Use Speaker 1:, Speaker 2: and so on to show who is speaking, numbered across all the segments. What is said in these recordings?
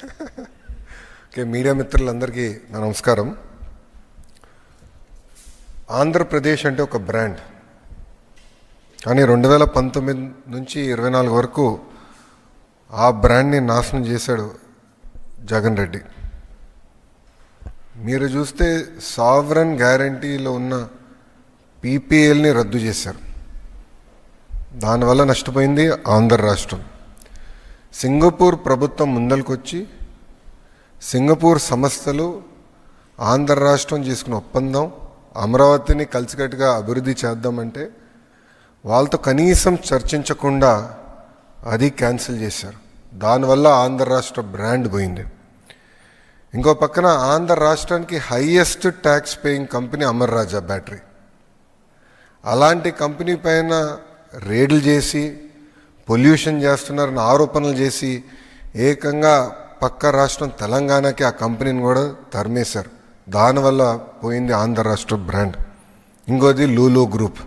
Speaker 1: Okay, media మిత్రులందరికీ నా నమస్కారం. ఆంధ్రప్రదేశ్ అంటే ఒక బ్రాండ్, కానీ 2019 నుంచి 24 వరకు ఆ బ్రాండ్ని నాశనం చేశాడు జగన్ రెడ్డి. మీరు చూస్తే సావరన్ గ్యారంటీలో ఉన్న పీపీఎల్ని రద్దు చేశారు. దానివల్ల నష్టపోయింది ఆంధ్ర రాష్ట్రం. సింగపూర్ ప్రభుత్వం ముందలకొచ్చి సింగపూర్ సంస్థలు ఆంధ్ర రాష్ట్రం చేసుకున్న ఒప్పందం అమరావతిని కలిసికట్టుగా అభివృద్ధి చేద్దామంటే వాళ్ళతో కనీసం చర్చించకుండా అది క్యాన్సిల్ చేశారు. దానివల్ల ఆంధ్ర రాష్ట్ర బ్రాండ్ పోయింది. ఇంకో పక్కన ఆంధ్ర రాష్ట్రానికి highest tax paying company Amara Raja battery. అలాంటి కంపెనీ పైన రేడ్లు చేసి పొల్యూషన్ చేస్తున్నారని ఆరోపణలు చేసి ఏకంగా పక్క రాష్ట్రం తెలంగాణకి ఆ కంపెనీని కూడా తరిమేశారు. దానివల్ల పోయింది ఆంధ్ర రాష్ట్ర బ్రాండ్. ఇంకోది లూలు గ్రూప్.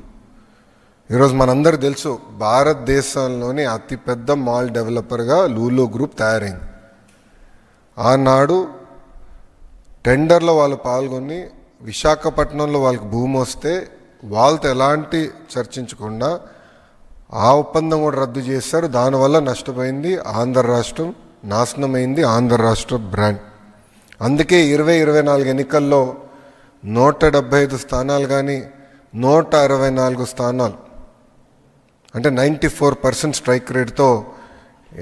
Speaker 1: ఈరోజు మనందరూ తెలుసు, భారతదేశంలోని అతిపెద్ద మాల్ డెవలపర్గా లూలు గ్రూప్ తయారైంది. ఆనాడు టెండర్లో వాళ్ళు పాల్గొని విశాఖపట్నంలో వాళ్ళకి భూమి వస్తే వాళ్ళతో ఎలాంటి చర్చించకుండా ఆ ఒప్పందం కూడా రద్దు చేశారు. దానివల్ల నష్టపోయింది ఆంధ్ర రాష్ట్రం, నాశనమైంది ఆంధ్ర రాష్ట్ర బ్రాండ్. అందుకే 2024 ఎన్నికల్లో 175 స్థానాలు కానీ 164 స్థానాలు అంటే 94% స్ట్రైక్ రేట్తో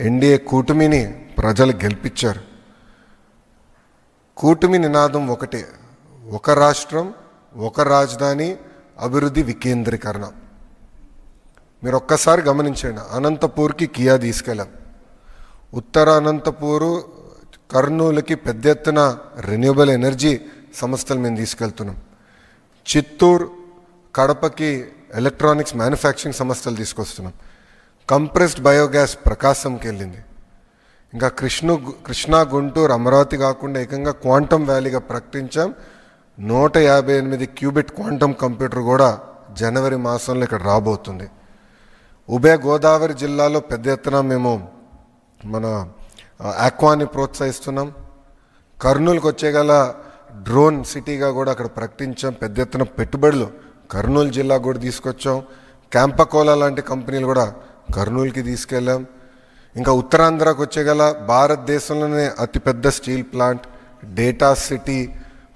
Speaker 1: ఎన్డీఏ కూటమిని ప్రజలు గెలిపించారు. కూటమి నినాదం ఒకటే, ఒక రాష్ట్రం, ఒక రాజధాని, అభివృద్ధి వికేంద్రీకరణ. మీరు ఒక్కసారి గమనించండి, అనంతపూర్కి కియా తీసుకెళ్ళాం, ఉత్తర అనంతపూరు కర్నూలుకి పెద్ద ఎత్తున రెన్యూబుల్ ఎనర్జీ సంస్థలు మేము తీసుకెళ్తున్నాం. చిత్తూరు కడపకి ఎలక్ట్రానిక్స్ మ్యానుఫ్యాక్చరింగ్ సంస్థలు తీసుకొస్తున్నాం. కంప్రెస్డ్ బయోగ్యాస్ ప్రకాశంకి వెళ్ళింది. ఇంకా కృష్ణా గుంటూరు అమరావతి కాకుండా ఏకంగా క్వాంటమ్ వ్యాలీగా ప్రకటించాం. 158 క్యూబిట్ క్వాంటమ్ కంప్యూటర్ కూడా జనవరి మాసంలో ఇక్కడ రాబోతుంది. ఉభయ గోదావరి జిల్లాలో పెద్ద ఎత్తున మేము మన ఆక్వాని ప్రోత్సహిస్తున్నాం. కర్నూలుకి వచ్చేగల డ్రోన్ సిటీగా కూడా అక్కడ ప్రకటించాం. పెద్ద ఎత్తున పెట్టుబడులు కర్నూలు జిల్లా కూడా తీసుకొచ్చాం. క్యాంపకోలా లాంటి కంపెనీలు కూడా కర్నూలుకి తీసుకెళ్ళాం. ఇంకా ఉత్తరాంధ్రకు వచ్చేగల భారతదేశంలోనే అతిపెద్ద steel plant, data city,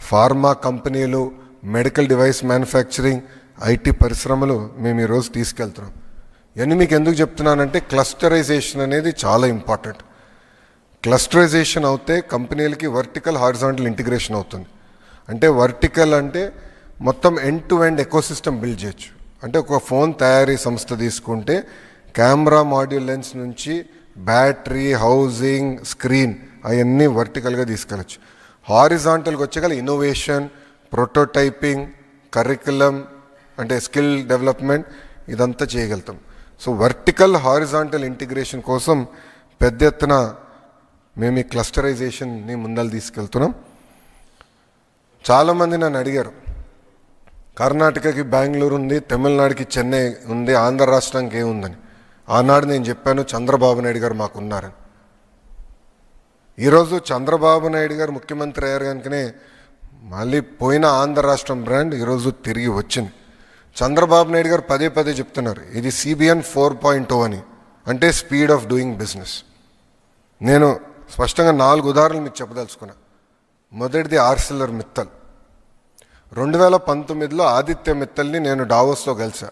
Speaker 1: pharma కంపెనీలు, మెడికల్ డివైస్ మ్యానుఫ్యాక్చరింగ్, ఐటీ పరిశ్రమలు మేము ఈరోజు తీసుకెళ్తున్నాం. ఇవన్నీ మీకు ఎందుకు చెప్తున్నానంటే క్లస్టరైజేషన్ అనేది చాలా ఇంపార్టెంట్. క్లస్టరైజేషన్ అవుతే కంపెనీలకి వర్టికల్ హారిజాంటల్ ఇంటిగ్రేషన్ అవుతుంది. అంటే వర్టికల్ అంటే మొత్తం end to end ecosystem build చేయొచ్చు. అంటే ఒక ఫోన్ తయారీ సంస్థ తీసుకుంటే కెమెరా, మాడ్యూల్, లెన్స్ నుంచి బ్యాటరీ, హౌసింగ్, స్క్రీన్ అవన్నీ వర్టికల్గా తీసుకెళ్ళచ్చు. హారిజాంటల్కి వచ్చేగల ఇన్నోవేషన్, ప్రోటోటైపింగ్, కరికులం అంటే స్కిల్ డెవలప్మెంట్ ఇదంతా చేయగలుగుతాం. సో వర్టికల్ హారిజాంటల్ ఇంటిగ్రేషన్ కోసం పెద్ద ఎత్తున మేము ఈ క్లస్టరైజేషన్ని ముందలు తీసుకెళ్తున్నాం. చాలామంది నన్ను అడిగారు, కర్ణాటకకి బెంగళూరు ఉంది, తమిళనాడుకి చెన్నై ఉంది, ఆంధ్ర రాష్ట్రానికి ఏముందని. ఆనాడు నేను చెప్పాను చంద్రబాబు నాయుడు గారు మాకున్నారని. ఈరోజు చంద్రబాబు నాయుడు గారు ముఖ్యమంత్రి అయ్యారు కనుకనే మళ్ళీ పోయిన ఆంధ్ర రాష్ట్రం బ్రాండ్ ఈరోజు తిరిగి వచ్చింది. చంద్రబాబు నాయుడు గారు పదే పదే చెప్తున్నారు, ఇది CBN 4.0 అని, అంటే స్పీడ్ ఆఫ్ డూయింగ్ బిజినెస్. నేను స్పష్టంగా 4 ఉదాహరణలు మీకు చెప్పదలుచుకున్నా. మొదటిది ఆర్సిలర్ మిత్తల్. 2019లో ఆదిత్య మిత్తల్ని నేను డావోస్లో కలిసా.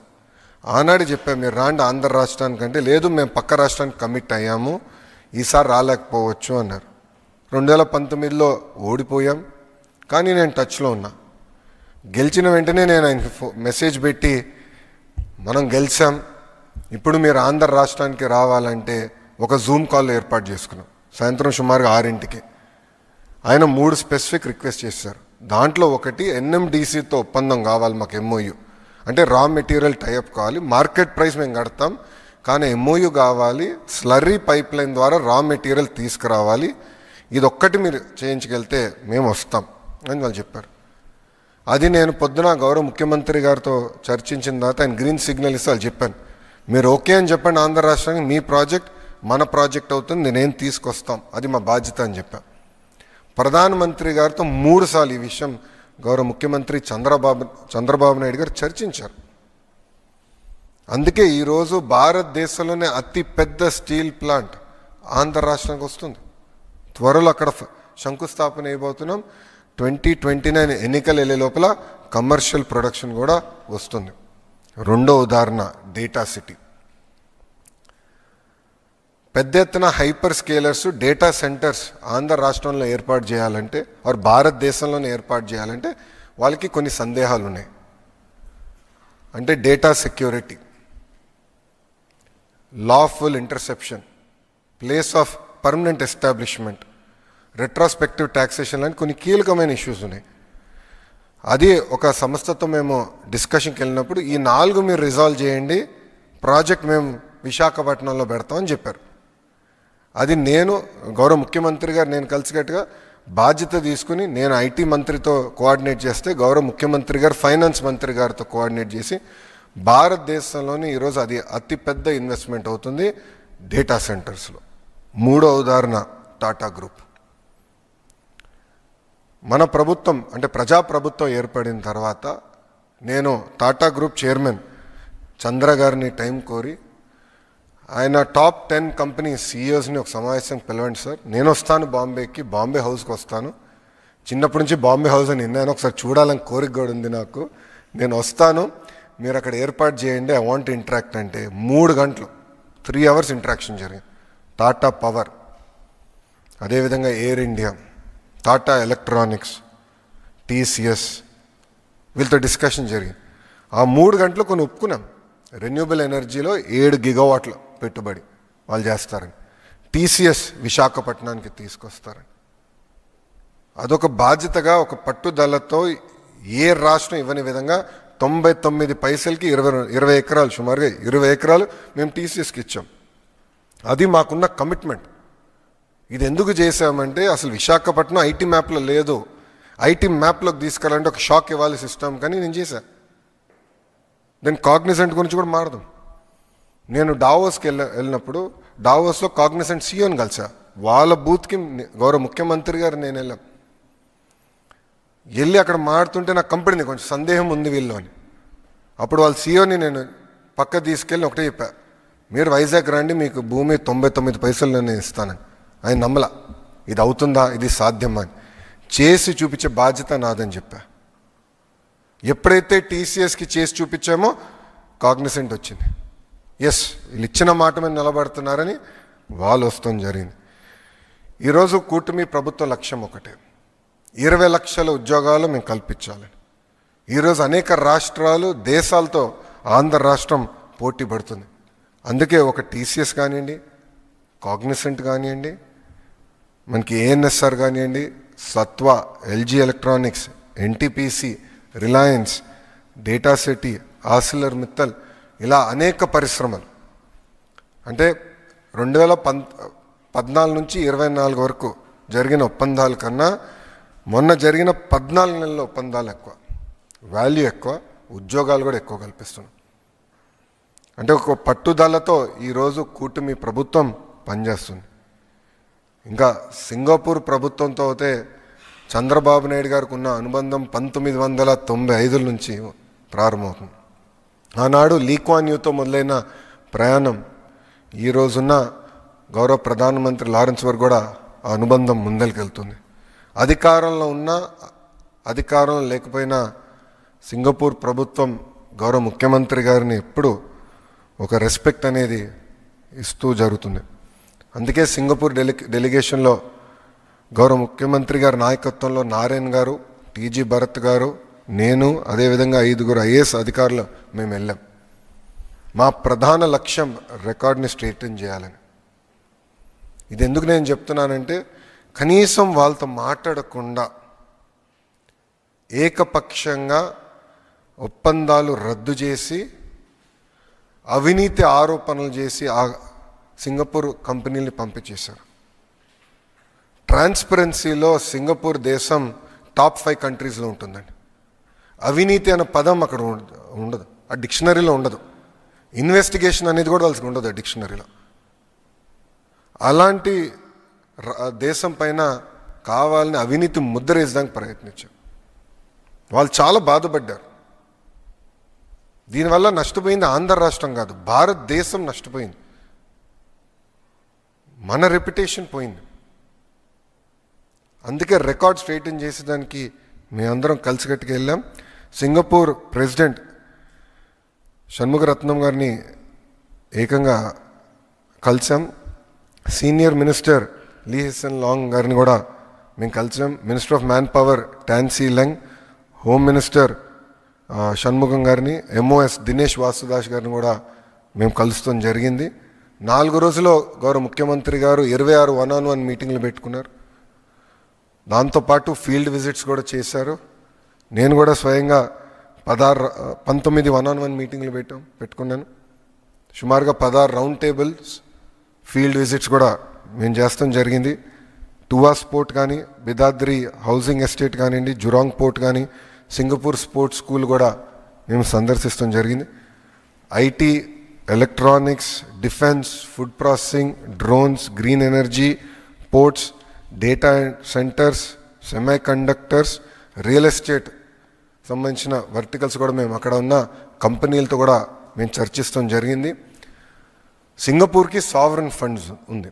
Speaker 1: ఆనాడు చెప్పాను, మీరు రాండి ఆంధ్ర రాష్ట్రానికంటే, లేదు మేము పక్క రాష్ట్రానికి కమిట్ అయ్యాము, ఈసారి రాలేకపోవచ్చు అన్నారు. 2019లో ఓడిపోయాం, కానీ నేను టచ్లో ఉన్నా. గెలిచిన వెంటనే నేను ఆయనకి మెసేజ్ పెట్టి, మనం గెలిచాం, ఇప్పుడు మీరు ఆంధ్ర రాష్ట్రానికి రావాలంటే ఒక జూమ్ కాల్ ఏర్పాటు చేసుకున్నాం. సాయంత్రం సుమారుగా 6ంటికి ఆయన 3 స్పెసిఫిక్ రిక్వెస్ట్ చేశారు. దాంట్లో ఒకటి NMDCతో ఒప్పందం కావాలి మాకు, MOU అంటే రా మెటీరియల్ టైఅప్ కావాలి, మార్కెట్ ప్రైస్ మేము కడతాం, కానీ MOU కావాలి, స్లర్రీ పైప్ లైన్ ద్వారా రా మెటీరియల్ తీసుకురావాలి, ఇది ఒక్కటి మీరు చేయించగలితే మేము వస్తాం అని వాళ్ళు చెప్పారు. అది నేను పొద్దున గౌరవ ముఖ్యమంత్రి గారితో చర్చించిన తర్వాత ఆయన గ్రీన్ సిగ్నల్ ఇస్తే వాళ్ళు చెప్పాను, మీరు ఓకే అని చెప్పండి ఆంధ్ర రాష్ట్రానికి, మీ ప్రాజెక్ట్ మన ప్రాజెక్ట్ అవుతుంది, నేను తీసుకొస్తాం, అది మా బాధ్యత అని చెప్పా. ప్రధానమంత్రి గారితో 3 సార్లు ఈ విషయం గౌరవ ముఖ్యమంత్రి చంద్రబాబు నాయుడు గారు చర్చించారు. అందుకే ఈరోజు భారతదేశంలోనే అతి పెద్ద స్టీల్ ప్లాంట్ ఆంధ్ర రాష్ట్రానికి వస్తుంది. త్వరలో అక్కడ శంకుస్థాపన అయిపోతున్నాం. 2029 ఎన్నికలు వెళ్ళే లోపల కమర్షియల్ ప్రొడక్షన్ కూడా వస్తుంది. రెండో ఉదాహరణ డేటా సిటీ. పెద్ద ఎత్తున hyper scalers, data centres Andhra రాష్ట్రంలో ఏర్పాటు చేయాలంటే ఆర్ భారతదేశంలోనే ఏర్పాటు చేయాలంటే వాళ్ళకి కొన్ని సందేహాలు ఉన్నాయి. అంటే data security, lawful interception, place of permanent establishment, retrospective taxation లాంటి కొన్ని కీలకమైన ఇష్యూస్ ఉన్నాయి. అది ఒక సంస్థతో మేము డిస్కషన్కి వెళ్ళినప్పుడు ఈ 4 మీరు రిజాల్వ్ చేయండి, ప్రాజెక్ట్ మేము విశాఖపట్నంలో పెడతామని చెప్పారు. అది నేను గౌరవ ముఖ్యమంత్రి గారు నేను కలిసికట్టుగా బాధ్యత తీసుకుని నేను ఐటీ మంత్రితో కోఆర్డినేట్ చేస్తే గౌరవ ముఖ్యమంత్రి గారు ఫైనాన్స్ మంత్రి గారితో కోఆర్డినేట్ చేసి భారతదేశంలోని ఈరోజు అది అతిపెద్ద ఇన్వెస్ట్మెంట్ అవుతుంది డేటా సెంటర్స్లో. 3వ ఉదాహరణ టాటా గ్రూప్. మన ప్రభుత్వం అంటే ప్రజాప్రభుత్వం ఏర్పడిన తర్వాత నేను టాటా గ్రూప్ చైర్మన్ చంద్ర గారిని టైం కోరి ఆయన టాప్ 10 కంపెనీ సీఈఓస్ని ఒక సమావేశం పిలవండి సార్, నేను వస్తాను బాంబేకి, బాంబే హౌస్కి వస్తాను, చిన్నప్పటి నుంచి బాంబే హౌస్ అని విన్నాను, ఒకసారి చూడాలని కోరిక కూడా ఉంది నాకు, నేను వస్తాను, మీరు అక్కడ ఏర్పాటు చేయండి, ఐ వాంట్ ఇంటరాక్ట్ అంటే 3 గంటలు 3 అవర్స్ ఇంటరాక్షన్ జరిగింది. టాటా పవర్, అదేవిధంగా air India, Tata electronics, TCS, వీళ్ళతో డిస్కషన్ జరిగింది. ఆ 3 గంటలు కొన్ని ఒప్పుకున్నాం. రెన్యూబుల్ ఎనర్జీలో 7 గిగావాట్ల పెట్టుబడి వాళ్ళు చేస్తారని, టీసీఎస్ విశాఖపట్నానికి తీసుకొస్తారని. అదొక బాధ్యతగా ఒక పట్టుదలతో ఏ రాష్ట్రం ఇవ్వని విధంగా 99 పైసలకి 20 ఎకరాలు, సుమారుగా 20 ఎకరాలు మేము టీసీఎస్కి ఇచ్చాం. అది మాకున్న కమిట్మెంట్. ఇది ఎందుకు చేసామంటే అసలు విశాఖపట్నం ఐటీ మ్యాప్లో లేదు, ఐటీ మ్యాప్లోకి తీసుకెళ్ళాలంటే ఒక షాక్ ఇవ్వాలి సిస్టమ్, కానీ నేను చేశాను. దెన్ కాగ్నిసెంట్ గురించి కూడా మారదాం. నేను డావోస్కి వెళ్ళినప్పుడు డావోస్లో కాగ్నిసెంట్ సీఈఓని కలిసా. వాళ్ళ బూత్కి గౌరవ ముఖ్యమంత్రి గారు నేను వెళ్ళి అక్కడ మాడుతుంటే నాకు కంపెనీ కొంచెం సందేహం ఉంది వీళ్ళు అని. అప్పుడు వాళ్ళ సీఈఓని నేను పక్క తీసుకెళ్ళి ఒకటే చెప్పా, మీరు వైజాగ్ రండి, మీకు భూమి 99 పైసలు నేను ఇస్తానని. ఆయన నమ్మలా, ఇది అవుతుందా, ఇది సాధ్యమా అని. చేసి చూపించే బాధ్యత నాదని చెప్పా. ఎప్పుడైతే టీసీఎస్కి చేసి చూపించామో కాగ్నిసెంట్ వచ్చింది. ఎస్, వీళ్ళు ఇచ్చిన మాట మీద నిలబడుతున్నారని వాళ్ళు వస్తాం జరిగింది. ఈరోజు కూటమి ప్రభుత్వ లక్ష్యం ఒకటే, 20 లక్షల ఉద్యోగాలు మేము కల్పించాలని. ఈరోజు అనేక రాష్ట్రాలు, దేశాలతో ఆంధ్ర రాష్ట్రం పోటీ పడుతుంది. అందుకే ఒక టీసీఎస్ కానివ్వండి, కాగ్నిసెంట్ కానివ్వండి, మనకి ఏఎన్ఎస్ఆర్ కానివ్వండి, సత్వ, LG electronics, NTPC, Reliance, data city, ఆసిలర్ Mittal, ఇలా అనేక పరిశ్రమలు. అంటే 2014 నుంచి 24 వరకు జరిగిన ఒప్పందాల కన్నా మొన్న జరిగిన 14 నెలల ఒప్పందాలు ఎక్కువ, వాల్యూ ఎక్కువ, ఉద్యోగాలు కూడా ఎక్కువ కల్పిస్తున్నాం. అంటే ఒక పట్టుదలతో ఈరోజు కూటమి ప్రభుత్వం పనిచేస్తుంది. ఇంకా సింగపూర్ ప్రభుత్వంతో అయితే చంద్రబాబు నాయుడు గారికి ఉన్న అనుబంధం 1995 నుంచి ప్రారంభమవుతుంది. ఆనాడు లీ క్వాన్ యూతో మొదలైన ప్రయాణం ఈ రోజున్న గౌరవ ప్రధానమంత్రి లారెన్స్ వరకు కూడా ఆ అనుబంధం ముందరికెళ్తుంది. అధికారంలో ఉన్నా అధికారంలో లేకపోయినా సింగపూర్ ప్రభుత్వం గౌరవ ముఖ్యమంత్రి గారిని ఎప్పుడు ఒక రెస్పెక్ట్ అనేది ఇస్తూ జరుగుతుంది. అందుకే సింగపూర్ డెలిగేషన్లో గౌరవ ముఖ్యమంత్రి గారి నాయకత్వంలో నారాయణ్ గారు, టీజీ భరత్ గారు, నేను, అదేవిధంగా 5 ఐఏఎస్ అధికారులు మేము వెళ్ళాం. మా ప్రధాన లక్ష్యం రికార్డ్ని స్ట్రెయిటన్ చేయాలని. ఇది ఎందుకు నేను చెప్తున్నానంటే కనీసం వాళ్ళతో మాట్లాడకుండా ఏకపక్షంగా ఒప్పందాలు రద్దు చేసి అవినీతి ఆరోపణలు చేసి ఆ సింగపూర్ కంపెనీని పంపించేశారు. ట్రాన్స్పరెన్సీలో సింగపూర్ దేశం టాప్ 5 కంట్రీస్లో ఉంటుందండి. అవినీతి అనే పదం అక్కడ ఉండదు, ఆ డిక్షనరీలో ఉండదు. ఇన్వెస్టిగేషన్ అనేది కూడా వాళ్ళకి ఉండదు ఆ డిక్షనరీలో. అలాంటి దేశం పైన కావాలని అవినీతి ముద్ర వేసడానికి ప్రయత్నించారు. వాళ్ళు చాలా బాధపడ్డారు. దీనివల్ల నష్టపోయింది ఆంధ్ర రాష్ట్రం కాదు, భారతదేశం నష్టపోయింది. మన రెప్యుటేషన్ పోయింది. అందుకే రికార్డ్ స్ట్రైటన్ చేసేదానికి మేమందరం కలిసికట్టుకు వెళ్ళాం. సింగపూర్ ప్రెసిడెంట్ షణ్ముగరత్నం గారిని ఏకంగా కలిసాం. Senior minister Lee Hsien Loong గారిని కూడా మేము కలిసాం. Minister of manpower Tan See Leng, home minister Shanmugam గారిని, ఎంఓఎస్ దినేష్ వాసుదాస్ గారిని కూడా మేము కలుస్తాం జరిగింది. 4 రోజుల్లో గౌరవ ముఖ్యమంత్రి గారు 26 1-on-1 మీటింగ్లు పెట్టుకున్నారు. దాంతోపాటు ఫీల్డ్ విజిట్స్ కూడా చేశారు. నేను కూడా స్వయంగా 19 1-on-1 మీటింగ్లు పెట్టుకున్నాను. సుమారుగా 16 రౌండ్ టేబుల్స్ ఫీల్డ్ విజిట్స్ కూడా మేము చేస్తాం జరిగింది. టువాస్ పోర్ట్ కానీ, బిదాద్రి హౌసింగ్ ఎస్టేట్ కానివ్వండి, జురాంగ్ పోర్ట్ కానీ, సింగపూర్ స్పోర్ట్స్ స్కూల్ కూడా మేము సందర్శిస్తాం జరిగింది. IT, electronics, defence, food processing, drones, green energy, ports, data centres, semi conductors, real estate సంబంధించిన వర్టికల్స్ కూడా మేము అక్కడ ఉన్న కంపెనీలతో కూడా మేము చర్చిస్తాం జరిగింది. సింగపూర్కి సావరెన్ ఫండ్స్ ఉంది.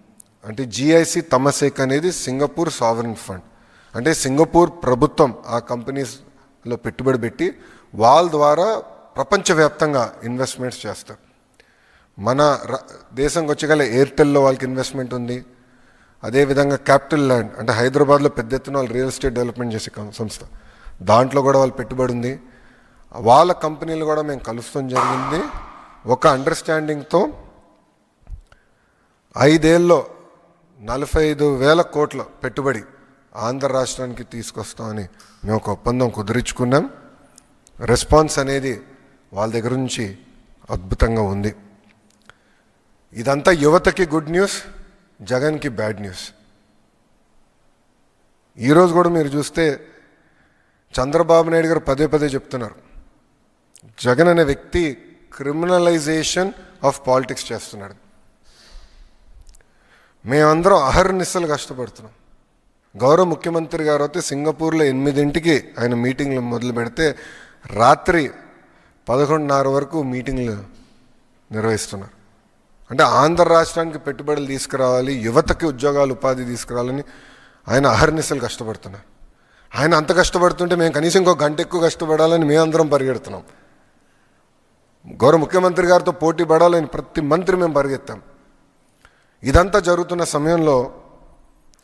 Speaker 1: అంటే జిఐసి తమసేక్ అనేది సింగపూర్ సావరెన్ ఫండ్. అంటే సింగపూర్ ప్రభుత్వం ఆ కంపెనీస్లో పెట్టుబడి పెట్టి వాళ్ళ ద్వారా ప్రపంచవ్యాప్తంగా ఇన్వెస్ట్మెంట్స్ చేస్తారు. మన దేశంకి వచ్చేగల ఎయిర్టెల్లో వాళ్ళకి ఇన్వెస్ట్మెంట్ ఉంది. అదేవిధంగా క్యాపిటల్ ల్యాండ్ అంటే హైదరాబాద్లో పెద్ద ఎత్తున వాళ్ళు రియల్ ఎస్టేట్ డెవలప్మెంట్ చేసే సంస్థ, దాంట్లో కూడా వాళ్ళు పెట్టుబడి ఉంది. వాళ్ళ కంపెనీలు కూడా మేము కలుస్తాం జరిగింది. ఒక అండర్స్టాండింగ్తో 5 ఏళ్ళలో 45,000 కోట్ల పెట్టుబడి ఆంధ్ర రాష్ట్రానికి తీసుకొస్తామని మేము ఒక ఒప్పందం కుదిరించుకున్నాం. రెస్పాన్స్ అనేది వాళ్ళ దగ్గర నుంచి అద్భుతంగా ఉంది. ఇదంతా యువతకి గుడ్ న్యూస్, జగన్కి బ్యాడ్ న్యూస్. ఈరోజు కూడా మీరు చూస్తే చంద్రబాబు నాయుడు గారు పదే చెప్తున్నారు, జగన్ అనే వ్యక్తి క్రిమినలైజేషన్ ఆఫ్ పాలిటిక్స్ చేస్తున్నాడు. మేమందరం అహర్నిశలు కష్టపడుతున్నాం. గౌరవ ముఖ్యమంత్రి గారు అయితే సింగపూర్లో 8 ఆయన మీటింగ్లు మొదలు పెడితే రాత్రి 11:30 వరకు మీటింగ్లు నిర్వహిస్తున్నారు. అంటే ఆంధ్ర రాష్ట్రానికి పెట్టుబడులు తీసుకురావాలి, యువతకి ఉద్యోగాలు ఉపాధి తీసుకురావాలని ఆయన అహర్నిశలు కష్టపడుతున్నారు. ఆయన అంత కష్టపడుతుంటే మేము కనీసం ఇంకో గంట ఎక్కువ కష్టపడాలని మేమందరం పరిగెడుతున్నాం. గౌరవ ముఖ్యమంత్రి గారితో పోటీ పడాలని ప్రతి మంత్రి మేము పరిగెత్తాం. ఇదంతా జరుగుతున్న సమయంలో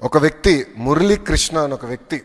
Speaker 1: ఒక వ్యక్తి, మురళీకృష్ణ అని ఒక వ్యక్తి